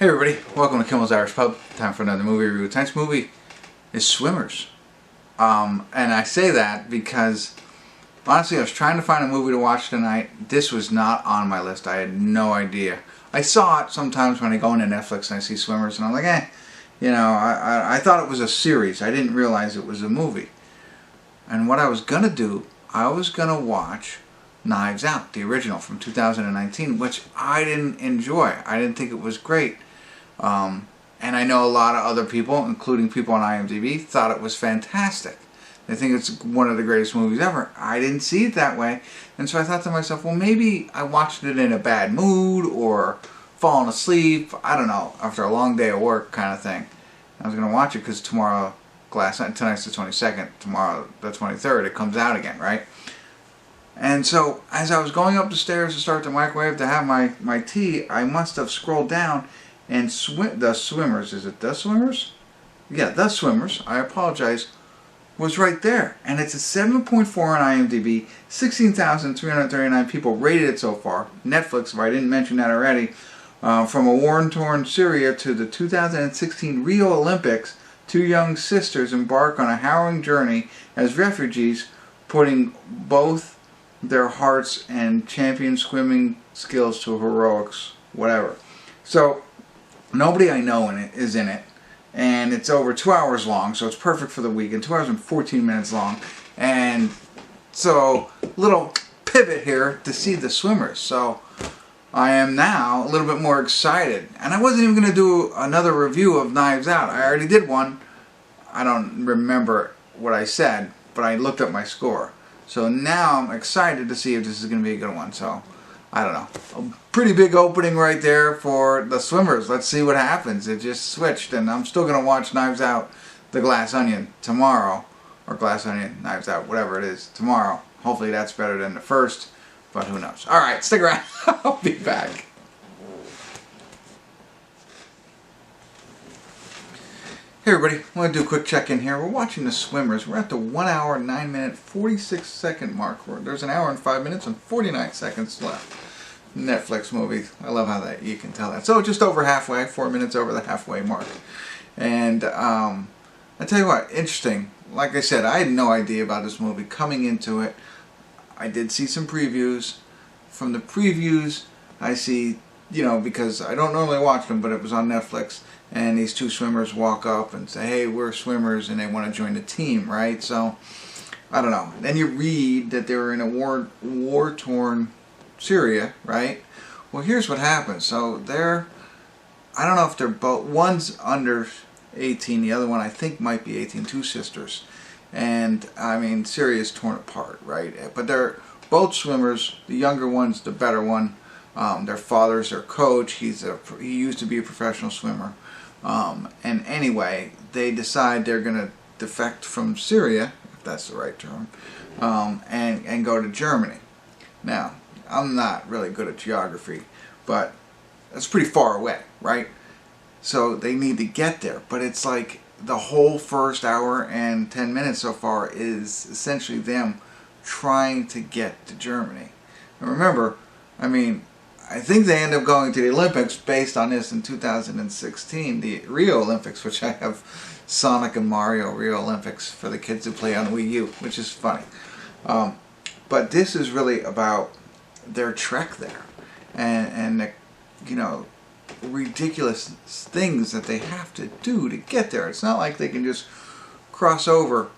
Hey everybody, welcome to Kimmel's Irish Pub. Time for another movie review. Tonight's movie is Swimmers. And I say that because, honestly, I was trying to find a movie to watch tonight. This was not on my list. I had no idea. I saw it sometimes when I go into Netflix and I see Swimmers and I'm like, I thought it was a series. I didn't realize it was a movie. And what I was going to do, I was going to watch Knives Out, the original from 2019, which I didn't enjoy. I didn't think it was great. And I know a lot of other people, including people on IMDb, thought it was fantastic. They think it's one of the greatest movies ever. I didn't see it that way. And so I thought to myself, well, maybe I watched it in a bad mood or falling asleep. I don't know, after a long day of work kind of thing. I was going to watch it because tomorrow, tonight's the 22nd, tomorrow the 23rd, it comes out again, right? And so, as I was going up the stairs to start the microwave to have my tea, I must have scrolled down and The Swimmers, is it The Swimmers? Yeah, The Swimmers, I apologize, was right there. And it's a 7.4 on IMDb, 16,339 people rated it so far. Netflix, if I didn't mention that already. From a war-torn Syria to the 2016 Rio Olympics, two young sisters embark on a harrowing journey as refugees, putting both their hearts and champion swimming skills to heroics, whatever. So, nobody I know is in it, and it's over 2 hours long, so it's perfect for the weekend. 2 hours and 14 minutes long, and so little pivot here to see The Swimmers. So I am now a little bit more excited, and I wasn't even going to do another review of Knives Out. I already did one. I don't remember what I said, but I looked up my score. So now I'm excited to see if this is going to be a good one. So, I don't know. A pretty big opening right there for The Swimmers. Let's see what happens. It just switched, and I'm still going to watch Knives Out, The Glass Onion tomorrow. Or Glass Onion, Knives Out, whatever it is, tomorrow. Hopefully that's better than the first, but who knows. Alright, stick around. I'll be back. Hey everybody, I want to do a quick check-in here. We're watching The Swimmers. We're at the 1 hour, 9 minute, 46 second mark. There's an hour and 5 minutes and 49 seconds left. Netflix movie. I love how that you can tell that. So just over halfway, 4 minutes over the halfway mark. And I tell you what, interesting. Like I said, I had no idea about this movie coming into it. I did see some previews. From the previews, I see, because I don't normally watch them, but it was on Netflix. And these two swimmers walk up and say, hey, we're swimmers, and they want to join the team, right? So, I don't know. Then you read that they were in a war-torn Syria, right? Well, here's what happens. So, I don't know if they're both, one's under 18, the other one I think might be 18, two sisters. And, I mean, Syria's torn apart, right? But they're both swimmers. The younger one's the better one. Their father's their coach. He used to be a professional swimmer. And anyway, they decide they're going to defect from Syria, if that's the right term, and go to Germany. Now, I'm not really good at geography, but that's pretty far away, right? So they need to get there. But it's like the whole first hour and 10 minutes so far is essentially them trying to get to Germany. And remember, I think they end up going to the Olympics based on this in 2016, the Rio Olympics, which I have Sonic and Mario Rio Olympics for the kids who play on Wii U, which is funny. But this is really about their trek there and the, ridiculous things that they have to do to get there. It's not like they can just cross over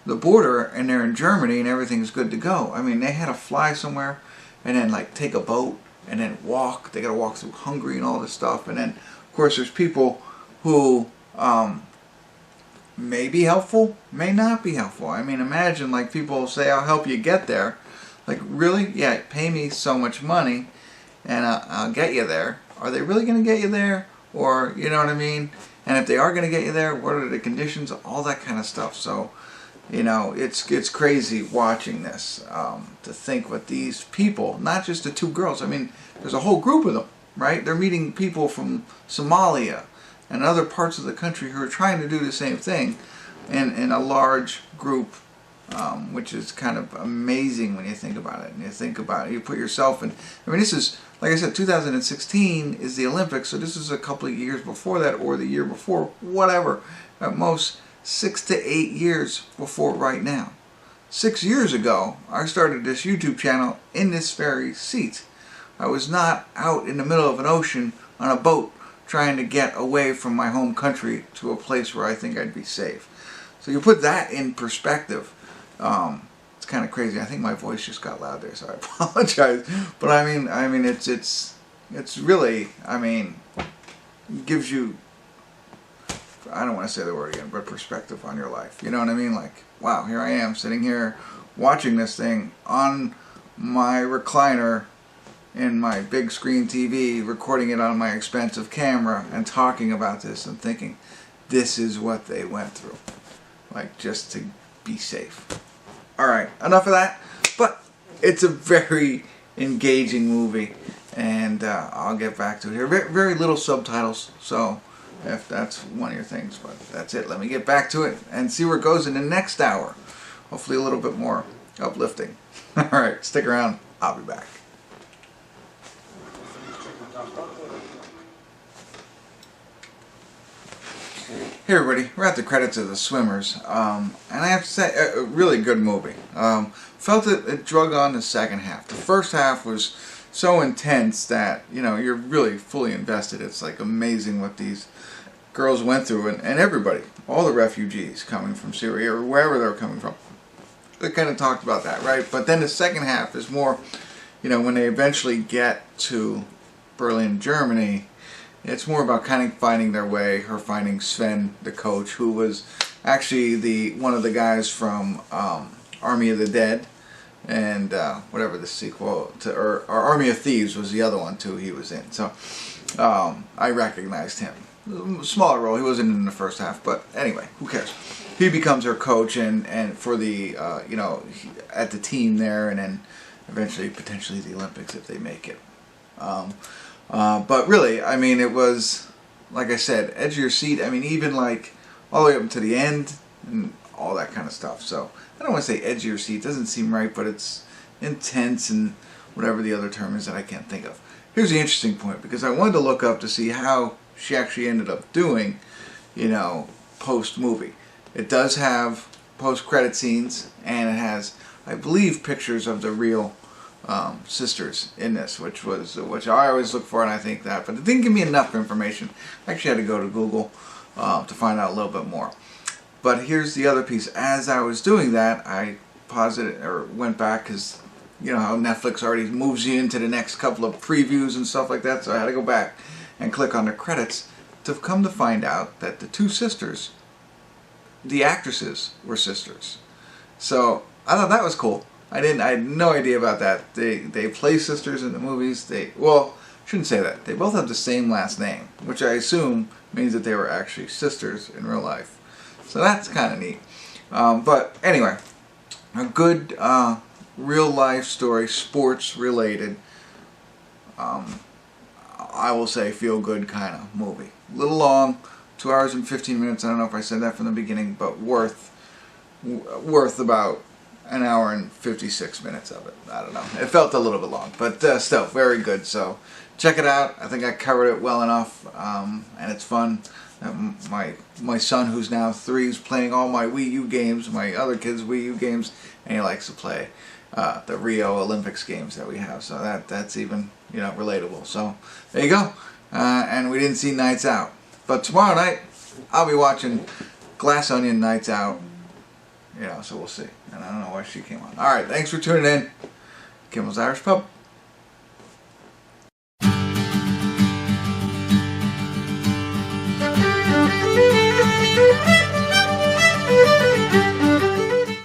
the border and they're in Germany and everything's good to go. They had to fly somewhere and then take a boat and then walk. They got to walk through Hungary and all this stuff. And then, of course, there's people who may be helpful, may not be helpful. Imagine people say, I'll help you get there. Really? Yeah, pay me so much money and I'll get you there. Are they really going to get you there? Or, you know what I mean? And if they are going to get you there, what are the conditions? All that kind of stuff. So, it's crazy watching this, to think what these people, not just the two girls, there's a whole group of them, right? They're meeting people from Somalia and other parts of the country who are trying to do the same thing in a large group which is kind of amazing when you think about it. And you think about it, you put yourself in. I mean, this is, like I said, 2016 is the Olympics, so this is a couple of years before that, or the year before, whatever. At most 6 to 8 years before right now. 6 years ago, I started this YouTube channel in this very seat. I was not out in the middle of an ocean on a boat trying to get away from my home country to a place where I think I'd be safe. So you put that in perspective. It's kind of crazy. I think my voice just got loud there, so I apologize. But I mean, it's really, I mean, gives you, I don't want to say the word again, but perspective on your life. You know what I mean? Like, wow, here I am sitting here watching this thing on my recliner in my big screen TV, recording it on my expensive camera and talking about this and thinking, this is what they went through. Like, just to be safe. Alright, enough of that. But it's a very engaging movie, and I'll get back to it here. Very little subtitles, so if that's one of your things, but that's it. Let me get back to it and see where it goes in the next hour. Hopefully a little bit more uplifting. Alright, stick around. I'll be back. Hey everybody, we're at the credits of The Swimmers, and I have to say, a really good movie. Felt it drug on the second half. The first half was so intense that, you know, you're really fully invested. It's like amazing what these girls went through, and everybody, all the refugees coming from Syria or wherever they're coming from. They kind of talked about that, right? But then the second half is more, you know, when they eventually get to Berlin, Germany, it's more about kind of finding their way, her finding Sven, the coach, who was actually one of the guys from Army of the Dead, and whatever the sequel to, or Army of Thieves was the other one too he was in. So I recognized him. Smaller role, he wasn't in the first half, but anyway, who cares? He becomes her coach and for the, you know, at the team there, and then eventually potentially the Olympics if they make it. But really, I mean, it was, like I said, edge of your seat. I mean, even like all the way up to the end and all that kind of stuff. So I don't want to say edge of your seat. It doesn't seem right, but it's intense and whatever the other term is that I can't think of. Here's the interesting point, because I wanted to look up to see how she actually ended up doing, you know, post-movie. It does have post-credit scenes, and it has, I believe, pictures of the real sisters in this, which I always look for, and I think that, but it didn't give me enough information. I actually had to go to Google to find out a little bit more. But here's the other piece. As I was doing that, I paused it or went back, because you know how Netflix already moves you into the next couple of previews and stuff like that, so I had to go back and click on the credits to come to find out that the two sisters, the actresses, were sisters. So I thought that was cool. I had no idea about that. They play sisters in the movies. Well, shouldn't say that. They both have the same last name, which I assume means that they were actually sisters in real life. So that's kind of neat. But anyway, a good real life story, sports related. I will say feel good kind of movie. A little long, 2 hours and 15 minutes. I don't know if I said that from the beginning, but worth about an hour and 56 minutes of it. I don't know. It felt a little bit long, but still very good. So check it out. I think I covered it well enough, and it's fun. My son, who's now 3, is playing all my Wii U games, my other kids' Wii U games, and he likes to play the Rio Olympics games that we have. So that's even, you know, relatable. So there you go. And we didn't see Nights Out, but tomorrow night I'll be watching Glass Onion Nights Out. You know, so we'll see. And I don't know why she came on. Alright, thanks for tuning in. Kimmel's Irish Pub.